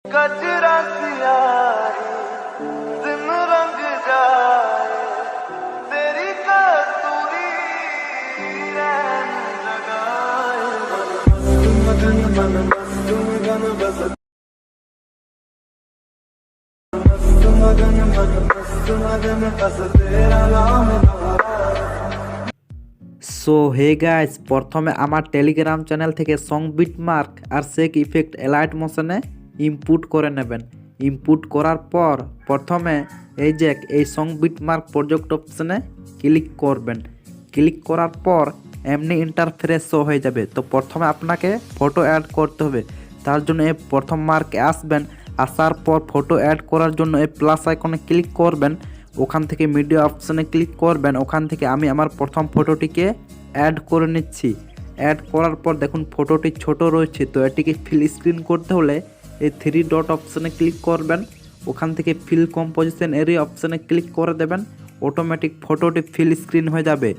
कचरा सियाही दिन रंग जाए तेरी कस्तूरी रैन लगाए मगन मन मस्त मगन बस मगन मन मस्त मगन बस तेरा नाम সো হে গাইস, প্রথমে আমার টেলিগ্রাম চ্যানেল থেকে সং বিট মার্ক আর সেক ইফেক্ট এলাইট মোশনে ইনপুট করে নেবেন। ইনপুট করার পর প্রথমে এই যে এই সং বিট মার্ক প্রজেক্ট অপশনে ক্লিক করবেন। ক্লিক করার পর এমনি ইন্টারফেস শো হয়ে যাবে। তো প্রথমে আপনাকে ফটো অ্যাড করতে হবে, তার জন্য এই প্রথম মার্কে আসবেন। আসার পর ফটো অ্যাড করার জন্য এই প্লাস আইকনে ক্লিক করবেন। ওখান থেকে মিডিয়া অপশানে ক্লিক করবেন। ওখান থেকে আমি আমার প্রথম ফটোটিকে অ্যাড করে নিচ্ছি। অ্যাড করার পর দেখুন ফটোটি ছোট রয়েছে, তো এটিকে ফিল স্ক্রিন করতে হলে এই 3 ডট অপশানে ক্লিক করবেন। ওখান থেকে ফিল কম্পোজিশন এরিয়া অপশানে ক্লিক করে দেবেন। অটোমেটিক ফটোটি ফিল স্ক্রিন হয়ে যাবে।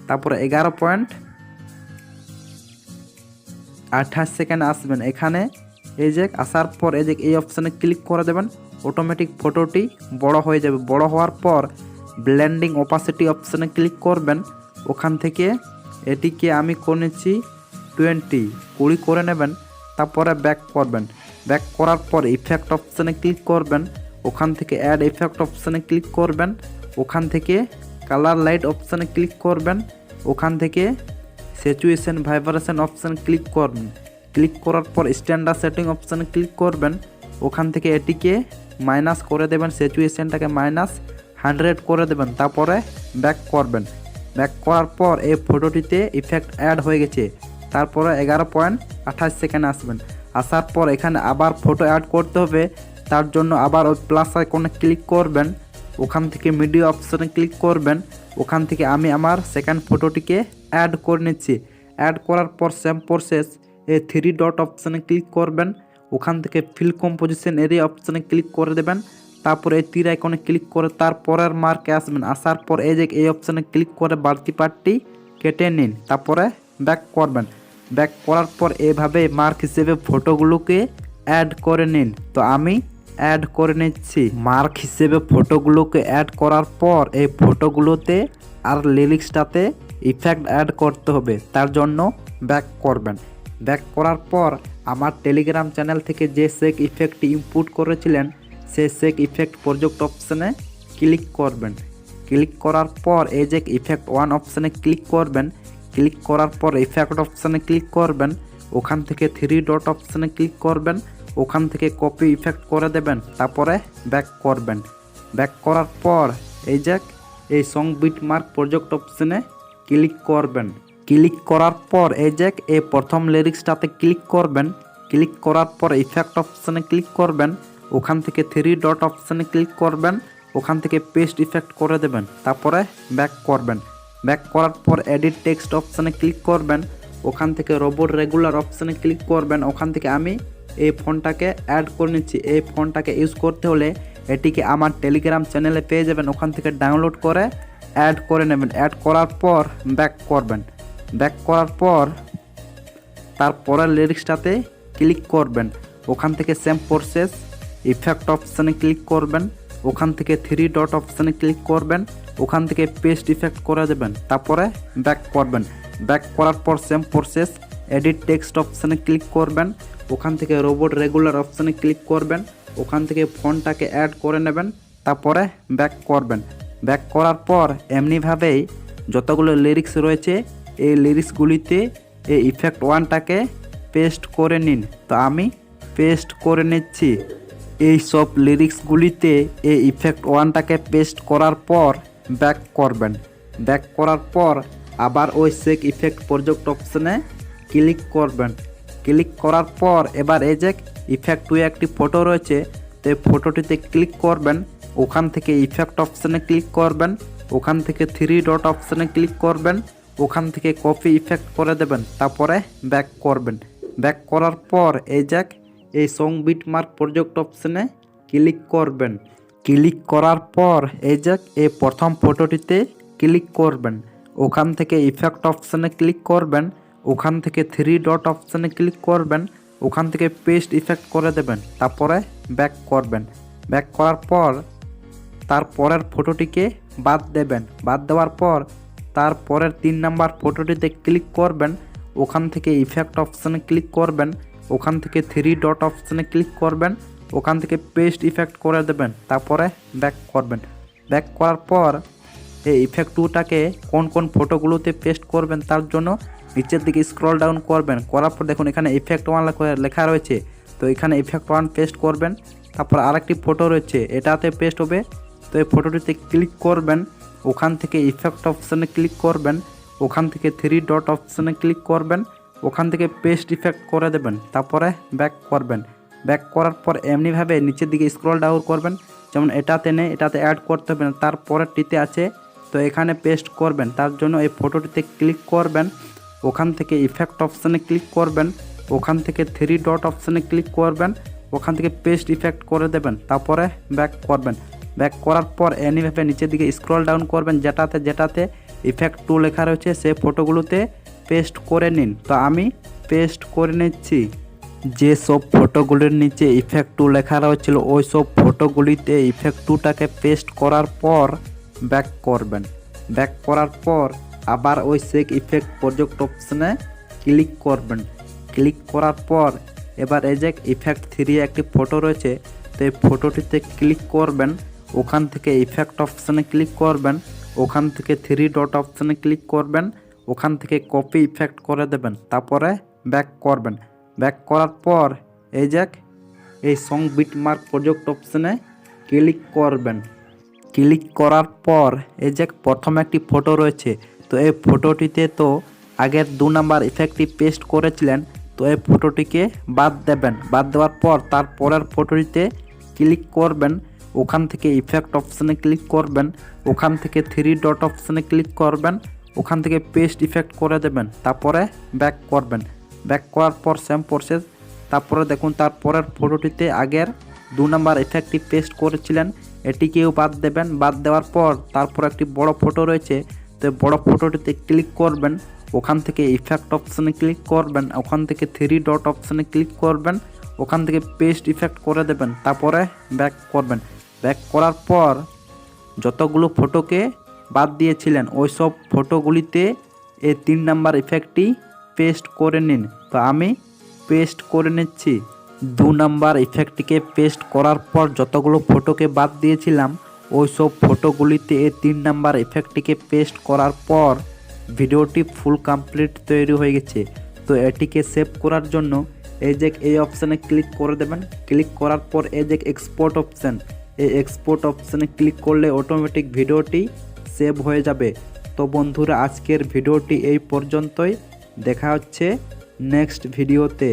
তারপরে 11.28 সেকেন্ড আসবেন। এখানে এই যে আসার পর এই যে এই অপশানে ক্লিক করে দেবেন। অটোমেটিক ফটোটি বড় হয়ে যাবে। বড় হওয়ার পর ব্লেন্ডিং অপাসিটি অপশানে ক্লিক করবেন। ওখান থেকে এটিকে আমি করেছি 20 করে নেবেন। তারপরে ব্যাক করবেন। ব্যাক করার পর ইফেক্ট অপশানে ক্লিক করবেন। ওখান থেকে অ্যাড ইফেক্ট অপশানে ক্লিক করবেন। ওখান থেকে কালার লাইট অপশানে ক্লিক করবেন। ওখান থেকে স্যাচুরেশন ভাইব্রেশন অপশানে ক্লিক করবেন। ক্লিক করার পর স্ট্যান্ডার্ড সেটিং অপশানে ক্লিক করবেন। ওখান থেকে এটিকে মাইনাস করে দেবেন, স্যাচুরেশনটাকে -100 করে দেবেন। তারপরে ব্যাক করবেন। ব্যাক করার পর এই ফটোটিতে ইফেক্ট অ্যাড হয়ে গেছে। তারপরে 11.28 সেকেন্ড আসবেন। আসার পর এখানে আবার ফটো অ্যাড করতে হবে, তার জন্য আবার ওই প্লাস আইকনে ক্লিক করবেন। ওখান থেকে মিডিয়া অপশানে ক্লিক করবেন। ওখান থেকে আমি আমার সেকেন্ড ফটোটিকে অ্যাড করে নিচ্ছি। অ্যাড করার পর সেম প্রসেস এই 3 ডট অপশানে ক্লিক করবেন। ওখান থেকে ফিল কম্পোজিশন এরিয়া অপশানে ক্লিক করে দেবেন। তারপরে এই তীর আইকনে ক্লিক করে তারপরের মার্কে আসবেন। আসার পর এই যে এই অপশানে ক্লিক করে বাড়তি পার্টটি কেটে নিন। তারপরে ব্যাক করবেন। ব্যাক করার পর এইভাবে মার্ক হিসেবে ফটোগুলোকে অ্যাড করে নিন। তো আমি অ্যাড করে নিচ্ছি। মার্ক হিসেবে ফটোগুলোকে অ্যাড করার পর এই ফটোগুলোতে আর লিরিক্সটাতে ইফেক্ট অ্যাড করতে হবে, তার জন্য ব্যাক করবেন। ব্যাক করার পর আমার টেলিগ্রাম চ্যানেল থেকে যে সেক ইফেক্টটি ইনপুট করেছিলেন সেই সেক ইফেক্ট প্রজেক্ট অপশানে ক্লিক করবেন। ক্লিক করার পর এই যে ইফেক্ট 1 অপশানে ক্লিক করবেন। ক্লিক করার পর ইফেক্ট অপশানে ক্লিক করবেন। ওখান থেকে 3 ডট অপশানে ক্লিক করবেন। ওখান থেকে কপি ইফেক্ট করে দেবেন। তারপরে ব্যাক করবেন। ব্যাক করার পর এই যে এই সং বিট মার্ক প্রজেক্ট অপশানে ক্লিক করবেন। ক্লিক করার পর এই যে এই প্রথম লিরিক্সটাতে ক্লিক করবেন। ক্লিক করার পর ইফেক্ট অপশানে ক্লিক করবেন। ওখান থেকে 3 ডট অপশানে ক্লিক করবেন। ওখান থেকে পেস্ট ইফেক্ট করে দেবেন। তারপরে ব্যাক করবেন। ব্যাক করার পর এডিট টেক্সট অপশানে ক্লিক করবেন। ওখান থেকে রোবট রেগুলার অপশানে ক্লিক করবেন। ওখান থেকে আমি এই ফোনটাকে অ্যাড করে নিচ্ছি। এই ফোনটাকে ইউজ করতে হলে এটিকে আমার টেলিগ্রাম চ্যানেলে পেয়ে যাবেন। ওখান থেকে ডাউনলোড করে অ্যাড করে নেবেন। অ্যাড করার পর ব্যাক করবেন। ব্যাক করার পর তারপরের লিরিক্সটাতে ক্লিক করবেন। ওখান থেকে সেম প্রসেস ইফেক্ট অপশানে ক্লিক করবেন। ওখান থেকে 3 ডট অপশানে ক্লিক করবেন। ওখান থেকে পেস্ট ইফেক্ট করে দেবেন। তারপরে ব্যাক করবেন। ব্যাক করার পর সেম প্রসেস এডিট টেক্সট অপশানে ক্লিক করবেন। ওখান থেকে রোবট রেগুলার অপশানে ক্লিক করবেন। ওখান থেকে ফোনটাকে অ্যাড করে নেবেন। তারপরে ব্যাক করবেন। ব্যাক করার পর এমনিভাবেই যতগুলো লিরিক্স রয়েছে এই লিরিক্সগুলিতে এই ইফেক্ট 1টাকে পেস্ট করে নিন। তো আমি পেস্ট করে নিচ্ছি। এই সব লিরিক্সগুলিতে এই ইফেক্ট 1টাকে পেস্ট করার পর ব্যাক করবেন। ব্যাক করার পর আবার ওই সেক ইফেক্ট প্রজেক্ট অপশানে ক্লিক করবেন। ক্লিক করার পর এবার এই যে ইফেক্ট 2 একটি ফটো রয়েছে, তো এই ফটোটিতে ক্লিক করবেন। ওখান থেকে ইফেক্ট অপশানে ক্লিক করবেন। ওখান থেকে 3 ডট অপশানে ক্লিক করবেন। ওখান থেকে কপি ইফেক্ট করে দেবেন। তারপরে ব্যাক করবেন। ব্যাক করার পর এই যে এই সং বিট মার্ক প্রজেক্ট অপশানে ক্লিক করবেন। ক্লিক করার পর এই যে এই প্রথম ফটোটিতে ক্লিক করবেন। ওখান থেকে ইফেক্ট অপশানে ক্লিক করবেন। ওখান থেকে 3 ডট অপশানে ক্লিক করবেন। ওখান থেকে পেস্ট ইফেক্ট করে দেবেন, তারপরে ব্যাক করবেন। ব্যাক করার পর তারপরের ফটোটিকে বাদ দেবেন। বাদ দেওয়ার পর তারপরের 3 নাম্বার ফটোটিতে ক্লিক করবেন, ওখান থেকে ইফেক্ট অপশানে ক্লিক করবেন, ওখান থেকে 3 ডট অপশানে ক্লিক করবেন, ওখান থেকে পেস্ট ইফেক্ট করে দেবেন, তারপরে ব্যাক করবেন। ব্যাক করার পর এই ইফেক্ট 2টাকে কোন কোন ফটোগুলোতে পেস্ট করবেন তার জন্য নিচের দিকে স্ক্রল ডাউন করবেন। করার পর দেখুন এখানে ইফেক্ট 1 লেখা রয়েছে, তো এখানে ইফেক্ট 1 পেস্ট করবেন। তারপর আরেকটি ফটো রয়েছে, এটাতে পেস্ট হবে, তো এই ফটোটিতে ক্লিক করবেন, ওখান থেকে ইফেক্ট অপশানে ক্লিক করবেন, ওখান থেকে 3 ডট অপশানে ক্লিক করবেন, ওখান থেকে পেস্ট ইফেক্ট করে দেবেন, তারপরে ব্যাক করবেন। ব্যাক করার পর এমনিভাবে নিচের দিকে স্ক্রল ডাউন করবেন, যেমন এটাতে নেই, এটাতে অ্যাড করতে হবে না, তারপরেরটিতে আছে, তো এখানে পেস্ট করবেন। তার জন্য এই ফটোটিতে ক্লিক করবেন, ওখান থেকে ইফেক্ট অপশানে ক্লিক করবেন, ওখান থেকে 3 ডট অপশানে ক্লিক করবেন, ওখান থেকে পেস্ট ইফেক্ট করে দেবেন, তারপরে ব্যাক করবেন। ব্যাক করার পর এমনিভাবে নিচের দিকে স্ক্রল ডাউন করবেন, যেটাতে ইফেক্ট 2 লেখা রয়েছে সেই ফটোগুলোতে পেস্ট করে নিন। তো আমি পেস্ট করে নিচ্ছি। যে সব ফটোগুলির নিচে ইফেক্ট 2 লেখা রয়েছিল ওই সব ফটোগুলিতে ইফেক্ট 2টাকে পেস্ট করার পর ব্যাক করবেন। ব্যাক করার পর আবার ওই সেক ইফেক্ট প্রজেক্ট অপশানে ক্লিক করবেন। ক্লিক করার পর এবার এই যে ইফেক্ট 3 একটি ফটো রয়েছে, তো এই ফটোটিতে ক্লিক করবেন, ওখান থেকে ইফেক্ট অপশানে ক্লিক করবেন, ওখান থেকে 3 ডট অপশানে ক্লিক করবেন, ওখান থেকে কপি ইফেক্ট করে দেবেন, তারপরে ব্যাক করবেন। ব্যাক করার পর এই যে এই সং বিটমার্ক প্রজেক্ট অপশানে ক্লিক করবেন। ক্লিক করার পর এই যে প্রথম একটি ফটো রয়েছে, তো এই ফটোটিতে তো আগের 2 নাম্বার ইফেক্টটি পেস্ট করেছিলেন, তো এই ফটোটিকে বাদ দেবেন। বাদ দেওয়ার পর তারপরের ফটোটিতে ক্লিক করবেন, ওখান থেকে ইফেক্ট অপশানে ক্লিক করবেন, ওখান থেকে 3 ডট অপশানে ক্লিক করবেন, ওখান থেকে পেস্ট ইফেক্ট করে দেবেন, তারপরে ব্যাক করবেন। ব্যাক করার পর সেম প্রসেস। তারপরে দেখুন তারপরের ফটোটিতে আগের 2 নাম্বার ইফেক্টটি পেস্ট করেছিলেন, এটিকেও বাদ দেবেন। বাদ দেওয়ার পর তারপর একটি বড় ফটো রয়েছে, তো বড় ফটোটিতে ক্লিক করবেন, ওখান থেকে ইফেক্ট অপশানে ক্লিক করবেন, ওখান থেকে 3 ডট অপশানে ক্লিক করবেন, ওখান থেকে পেস্ট ইফেক্ট করে দেবেন, তারপরে ব্যাক করবেন। ব্যাক করার পর যতগুলো ফটোকে বাদ দিয়েছিলেন ওই সব ফটোগুলিতে এই 3 নাম্বার ইফেক্টটি পেস্ট করে নিন। তো আমি পেস্ট করে নিচ্ছি। 2 নাম্বার ইফেক্টটিকে পেস্ট করার পর যতগুলো ফটোকে বাদ দিয়েছিলাম ওই সব ফটোগুলিতে এই 3 নাম্বার ইফেক্টটিকে পেস্ট করার পর ভিডিওটি ফুল কমপ্লিট তৈরি হয়ে গেছে। তো এটিকে সেভ করার জন্য এই যে এই অপশানে ক্লিক করে দেবেন। ক্লিক করার পর এই যে এক্সপোর্ট অপশান, এই এক্সপোর্ট অপশানে ক্লিক করলে অটোমেটিক ভিডিওটি সেভ হয়ে যাবে। তো বন্ধুরা আজকের ভিডিওটি এই পর্যন্তই, দেখা হচ্ছে নেক্সট ভিডিওতে।